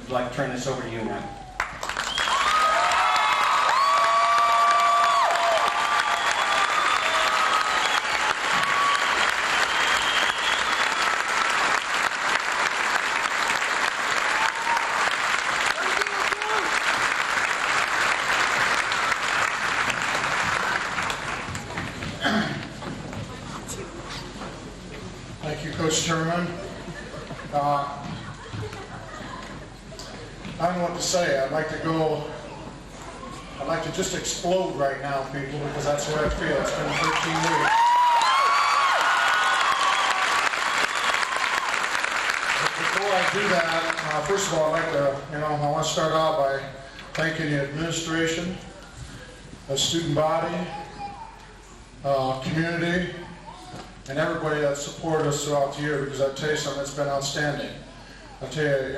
I'd like to turn this over to you, Matt. Thank you, Coach Turman. I don't know what to say. I'd like to just explode right now, people, because that's the way I feel. It's been 13 weeks. But before I do that, first of all, I'd like to, I want to start out by thanking the administration, the student body, community, and everybody that supported us throughout the year, because I tell you something, it's been outstanding. I tell you,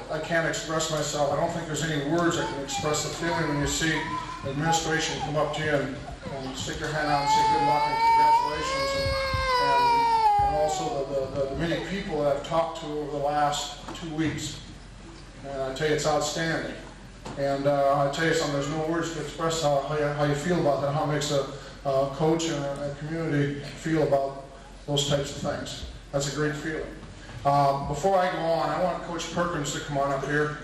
I can't express myself. I don't think there's any words that can express the feeling when you see the administration come up to you and stick their hand out and say good luck and congratulations, and also the many people that I've talked to over the last 2 weeks. And I tell you, it's outstanding. And I tell you something, there's no words to express how you feel about that, how it makes a coach and a community feel about those types of things. That's a great feeling. Before I go on, I want Coach Perkins to come on up here.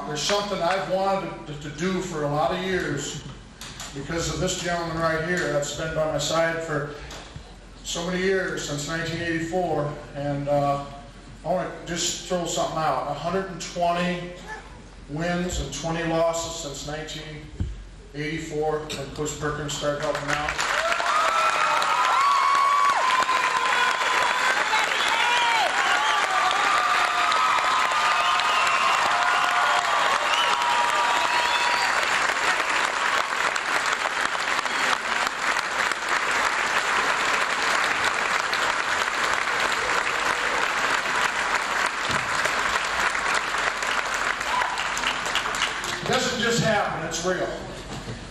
There's something I've wanted to do for a lot of years because of this gentleman right here that's been by my side for so many years, since 1984. And I want to just throw something out. 120 wins and 20 losses since 1984 when Coach Perkins started helping out. It doesn't just happen, it's real.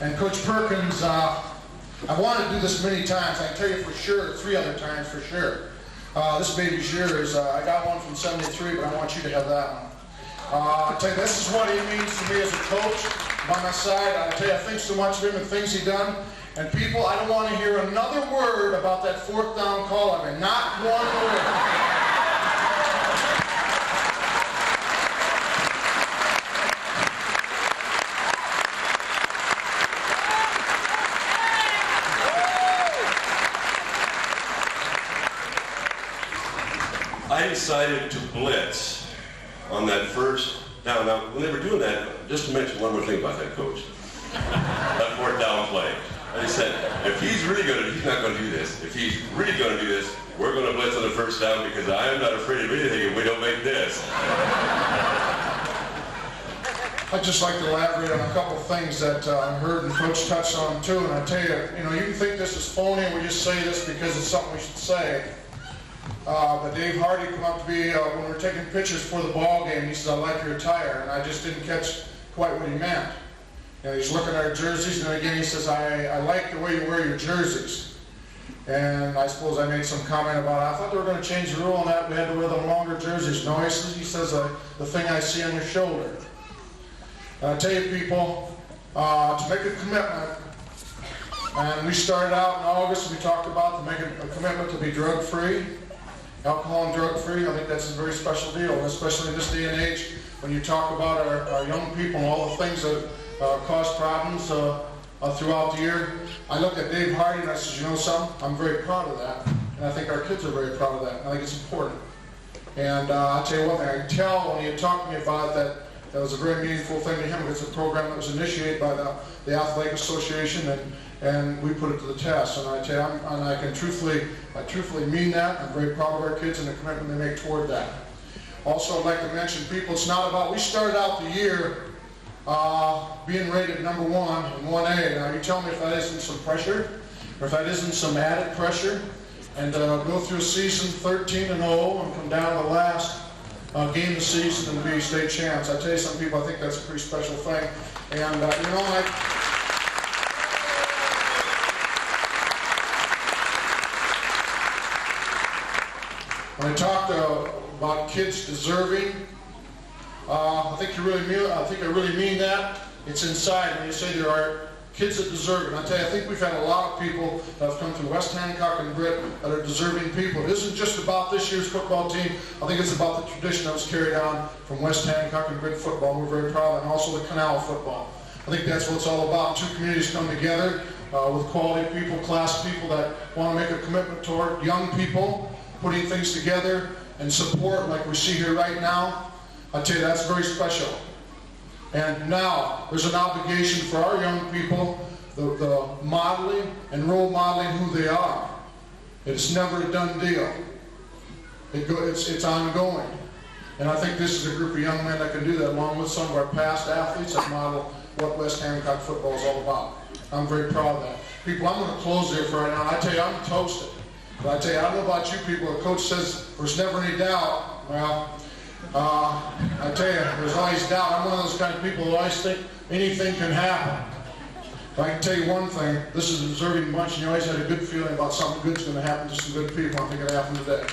And Coach Perkins, I've wanted to do this many times. I can tell you for sure, 3 other times for sure. This baby's yours. I got one from '73, but I want you to have that one. I tell you, this is what he means to me as a coach by my side. I tell you, I think so much of him and things he done. And people, I don't want to hear another word about that 4th down call. I mean, not one word. I decided to blitz on that first down. Now, when they were doing that, just to mention one more thing about that coach, that 4th down play. I just said, if he's really going to, he's not going to do this. If he's really going to do this, we're going to blitz on the 1st down because I am not afraid of anything if we don't make this. I'd just like to elaborate on a couple of things that I heard and Coach touched on too. And I tell you, you can think this is phony and we just say this because it's something we should say. But Dave Hardy came up to me when we were taking pictures for the ball game. He said, "I like your attire," and I just didn't catch quite what he meant. He's looking at our jerseys, and again he says, "I like the way you wear your jerseys." And I suppose I made some comment about, I thought they were going to change the rule on that. We had to wear them longer jerseys. No, he says the thing I see on your shoulder. And I tell you, people, to make a commitment. And we started out in August. We talked about to make a commitment to be drug-free. Alcohol and drug-free, I think that's a very special deal, especially in this day and age when you talk about our young people and all the things that cause problems throughout the year. I looked at Dave Hardy and I said, you know something, I'm very proud of that. And I think our kids are very proud of that. I think it's important. And I'll tell you one thing, I can tell when you talk to me about that, that was a very meaningful thing to him. It's a program that was initiated by the Athletic Association, and we put it to the test. And I tell you, I can truthfully mean that. I'm very proud of our kids and the commitment they make toward that. Also, I'd like to mention, people, it's not about, we started out the year being rated #1 in 1A. Now, you tell me if that isn't some pressure, or if that isn't some added pressure, and go through a season 13-0 and come down to the last game of the season and be state champs. I tell you, some people, I think that's a pretty special thing. And when I talked about kids deserving, think I really mean that. It's inside when you say there are kids that deserve it. And I tell you, I think we've had a lot of people that have come through West Hancock and Britt that are deserving people. It isn't just about this year's football team. I think it's about the tradition that was carried on from West Hancock and Britt football. We're very proud of that, and also the Canal football. I think that's what it's all about. Two communities come together with quality people, class people that want to make a commitment toward young people, putting things together and support like we see here right now. I tell you, that's very special. And now, there's an obligation for our young people, the modeling and role modeling who they are. It's never a done deal. It's ongoing. And I think this is a group of young men that can do that, along with some of our past athletes that model what West Hancock football is all about. I'm very proud of that. People, I'm going to close there for right now. I tell you, I'm toasted. But I tell you, I don't know about you people. The coach says there's never any doubt. Well, I tell you, there's always doubt. I'm one of those kind of people who always think anything can happen. But I can tell you one thing, this is a deserving bunch, and you always had a good feeling about something good's going to happen to some good people. I think it happened today.